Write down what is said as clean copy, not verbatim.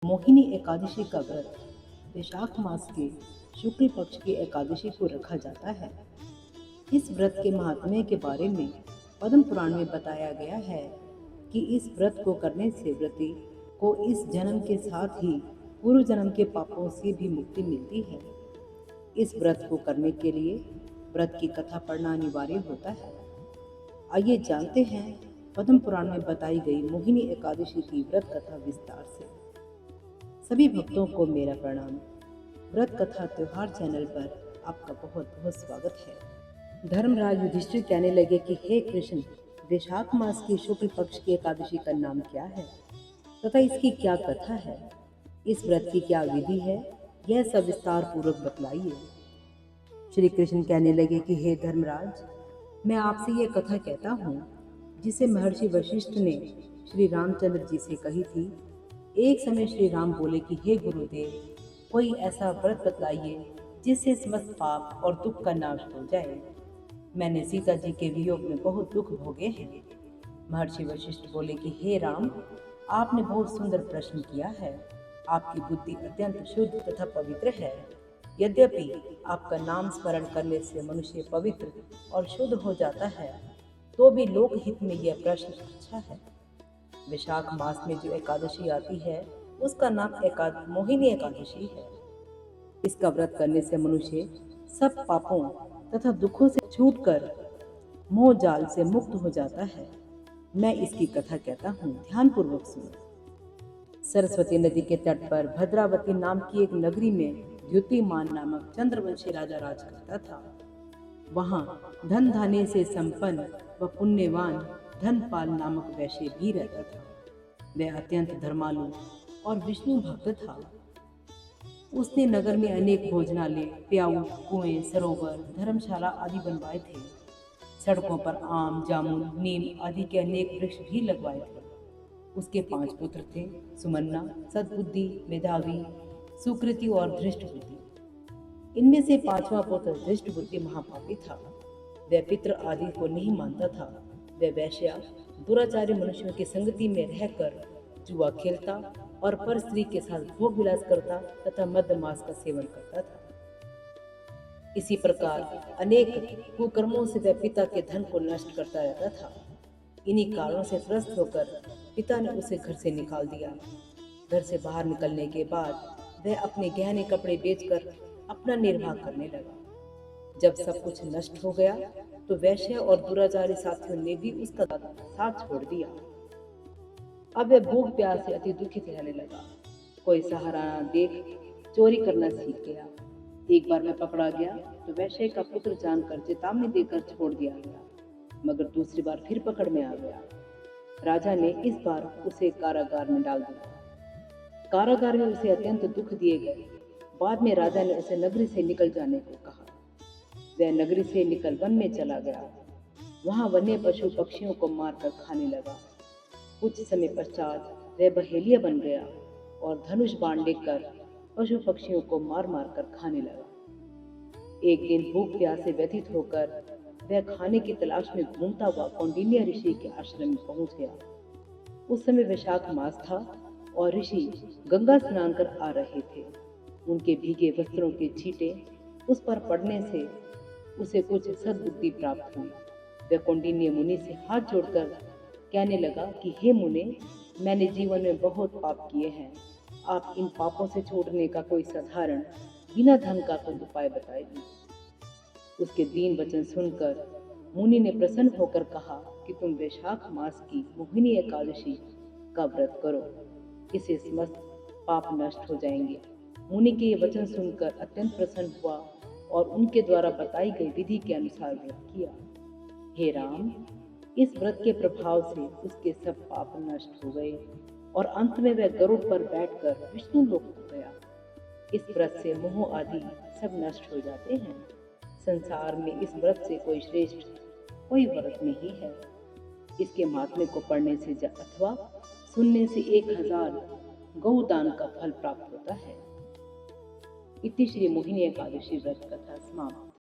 मोहिनी एकादशी का व्रत वैशाख मास के शुक्ल पक्ष की एकादशी को रखा जाता है। इस व्रत के महात्म्य के बारे में पद्म पुराण में बताया गया है कि इस व्रत को करने से व्रती को इस जन्म के साथ ही पूर्व जन्म के पापों से भी मुक्ति मिलती है। इस व्रत को करने के लिए व्रत की कथा पढ़ना अनिवार्य होता है। आइए जानते हैं पद्म पुराण में बताई गई मोहिनी एकादशी की व्रत कथा विस्तार से। सभी भक्तों को मेरा प्रणाम। व्रत कथा त्योहार चैनल पर आपका बहुत बहुत स्वागत है। धर्मराज युधिष्ठिर कहने लगे कि हे कृष्ण, वैशाख मास की शुक्ल पक्ष की एकादशी का नाम क्या है तथा इसकी क्या कथा है, इस व्रत की क्या विधि है, यह सब विस्तार पूर्वक बतलाइए। श्री कृष्ण कहने लगे कि हे धर्मराज, मैं आपसे यह कथा कहता हूँ जिसे महर्षि वशिष्ठ ने श्री रामचंद्र जी से कही थी। एक समय श्री राम बोले कि हे गुरुदेव, कोई ऐसा व्रत बतलाइए जिससे समस्त पाप और दुख का नाश हो जाए। मैंने सीता जी के वियोग में बहुत दुख भोगे हैं। महर्षि वशिष्ठ बोले कि हे राम, आपने बहुत सुंदर प्रश्न किया है। आपकी बुद्धि अत्यंत शुद्ध तथा पवित्र है। यद्यपि आपका नाम स्मरण करने से मनुष्य पवित्र और शुद्ध हो जाता है, तो भी लोकहित में यह प्रश्न अच्छा है। वैशाख मास में जो एकादशी आती है उसका नाम मोहिनी एकादशी है। इसका व्रत करने से मनुष्य सब पापों तथा दुखों से छूटकर मोह जाल से मुक्त हो जाता है। मैं इसकी कथा कहता हूँ, ध्यान पूर्वक सुनो। सरस्वती नदी के तट पर भद्रावती नाम की एक नगरी में द्युतिमान नामक चंद्रवंशी राजा राज करता था। वहाँ धन धान्य से संपन्न व पुण्यवान धनपाल नामक वैश्य भी रहता था। वह अत्यंत धर्मालु और विष्णु भक्त था। उसने नगर में अनेक भोजनालय, प्याऊ, कुएं, सरोवर, धर्मशाला आदि बनवाए थे। सड़कों पर आम, जामुन, नीम आदि के अनेक वृक्ष भी लगवाए थे। उसके 5 पुत्र थे, सुमन्ना, सद्बुद्धि, मेधावी, सुकृति और धृष्टबुद्धि। इनमें से 5वां पुत्र धृष्टबुद्धि महापापी था। वह पितृ आदि को नहीं मानता था। वह वैश्या दुराचारी मनुष्यों की संगति में रहकर जुआ खेलता और पर स्त्री के साथ भोग विलास करता तथा मद्य मांस का सेवन करता था। इसी प्रकार अनेक कुकर्मों से वह पिता के धन को नष्ट करता रहता था। इन्हीं कारणों से त्रस्त होकर पिता ने उसे घर से निकाल दिया। घर से बाहर निकलने के बाद वह अपने गहने कपड़े बेचकर अपना निर्वाह करने लगा। जब सब कुछ नष्ट हो गया तो वैश्य और दुराचारी साथियों ने भी उसका साथ छोड़ दिया। अब वह भूख प्यास से अति दुखित रहने लगा। कोई सहारा न देख चोरी करना सीख गया। एक बार वह पकड़ा गया तो वैश्य का पुत्र जानकर चेतावनी देकर छोड़ दिया गया, मगर दूसरी बार फिर पकड़ में आ गया। राजा ने इस बार उसे कारागार में डाल दिया। कारागार में उसे अत्यंत दुख दिए गए। बाद में राजा ने उसे नगरी से निकल जाने को कहा। वह नगरी से निकल वन में चला गया। वहां वन्य पशु पक्षियों को मारकर खाने लगा। कुछ समय पश्चात वह बहेलिया बन गया और धनुष बाण लेकर पशु पक्षियों को मार मार कर खाने लगा। एक दिन भूख प्यास से व्यथित होकर वह खाने की तलाश में घूमता हुआ कौंडिन्य ऋषि के आश्रम में पहुंच गया। उस समय वैशाख मास था और ऋषि गंगा स्नान कर आ रहे थे। उनके भीगे वस्त्रों के छींटे उस पर पड़ने से उसे कुछ सद्बुद्धि प्राप्त हुई। वह कौंडिन्य मुनि से हाथ जोड़कर कहने लगा कि हे मुने, मैंने जीवन में बहुत पाप किए हैं। आप इन पापों से छूटने का कोई साधारण बिना धन का कोई उपाय बताइए। उसके दीन वचन सुनकर मुनि ने प्रसन्न होकर कहा कि तुम वैशाख मास की मोहिनी एकादशी का व्रत करो, इससे समस्त पाप नष्ट हो जाएंगे। मुनि के ये वचन सुनकर अत्यंत प्रसन्न हुआ और उनके द्वारा बताई गई विधि के अनुसार व्रत किया। हे राम, इस व्रत के प्रभाव से उसके सब पाप नष्ट हो गए और अंत में वह गरुड़ पर बैठकर विष्णु लोक को गया। इस व्रत से मोह आदि सब नष्ट हो जाते हैं। संसार में इस व्रत से कोई श्रेष्ठ कोई व्रत नहीं है। इसके महात्म्य को पढ़ने से अथवा सुनने से 1000 गौदान का फल प्राप्त होता है। इति श्री मोहिनी एकादशी व्रत कथा समाप्त।